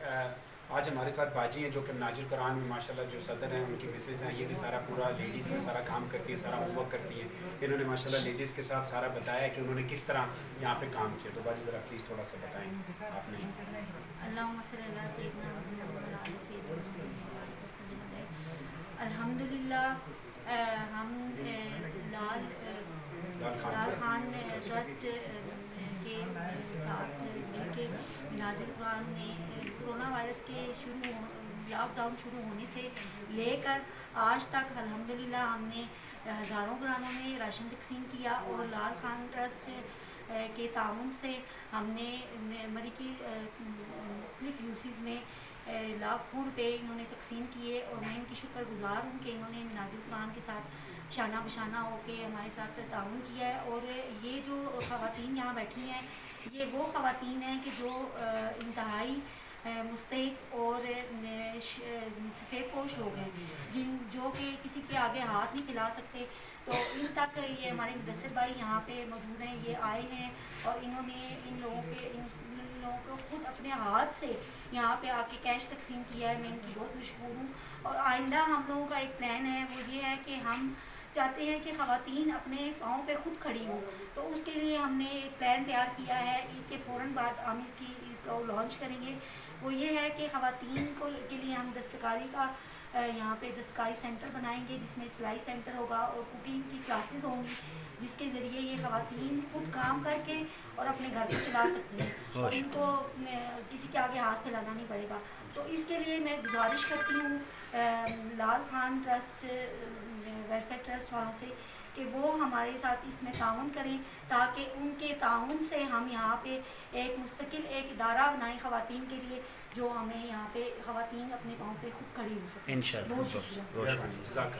آج ہمارے ساتھ باجی ہیں جو کہ مناجر قرآن میں ماشاءاللہ جو صدر ہیں، ان کی مسز ہیں، یہ بھی سارا پورا لیڈیز میں سارا کام کرتی ہیں، سارا ہوم ورک کرتی ہیں. انہوں نے ماشاءاللہ لیڈیز کے ساتھ سارا بتایا کہ انہوں نے کس طرح یہاں پہ کام کیا. تو باجی ذرا پلیز تھوڑا سا بتائیں آپ نے. اللہم صلی اللہ سیدنا محمد و علی سیدنا محمد و بارک وسلم علیہ. الحمدللہ ہم لال خان ٹرسٹ کے ساتھ مل کے مناظر القرآن نے کرونا وائرس کے لاک ڈاؤن شروع ہونے سے لے کر آج تک الحمدللہ ہم نے ہزاروں گھرانوں میں راشن تقسیم کیا، اور لال خان ٹرسٹ کے تعاون سے ہم نے امریکی مختلف یوسیز میں لاکھوں روپے انہوں نے تقسیم کیے، اور میں ان کی شکر گزار ہوں کہ انہوں نے مناظر القرآن کے ساتھ شانہ بشانہ ہو کے ہمارے ساتھ تعاون کیا ہے. اور یہ جو خواتین یہاں بیٹھی ہیں، یہ وہ خواتین ہیں کہ جو انتہائی مستحق اور سفید پوش لوگ ہیں، جو کہ کسی کے آگے ہاتھ نہیں پھیلا سکتے. تو ان تک یہ ہمارے مدثر بھائی یہاں پہ موجود ہیں، یہ آئے ہیں اور انہوں نے ان لوگوں کو خود اپنے ہاتھ سے یہاں پہ آ کے کیش تقسیم کیا ہے. میں ان کی بہت مشکور ہوں. اور آئندہ ہم لوگوں کا ایک پلان ہے، وہ یہ ہے کہ ہم چاہتے ہیں کہ خواتین اپنے پاؤں پہ خود کھڑی ہوں. تو اس کے لیے ہم نے ایک پلان تیار کیا ہے. عید کے فوراً بعد ہم اس کو لانچ کریں گے. وہ یہ ہے کہ خواتین کے لیے ہم دستکاری کا یہاں پہ دستکاری سینٹر بنائیں گے، جس میں سلائی سینٹر ہوگا اور کوکنگ کی کلاسز ہوں گی، جس کے ذریعے یہ خواتین خود کام کر کے اور اپنے گھر کو چلا سکتی ہیں، اور ان کو کسی کے آگے ہاتھ پھیلانا نہیں پڑے گا. تو اس کے لیے میں گزارش کرتی ہوں لال خان ٹرسٹ ویلفیئر ٹرسٹ والوں سے کہ وہ ہمارے ساتھ اس میں تعاون کریں، تاکہ ان کے تعاون سے ہم یہاں پہ ایک مستقل ایک ادارہ بنائیں خواتین کے لیے، جو ہمیں یہاں پہ خواتین اپنے پاؤں پہ خود کھڑی ہو سکیں. انشاءاللہ. بہت شکریہ. جزاک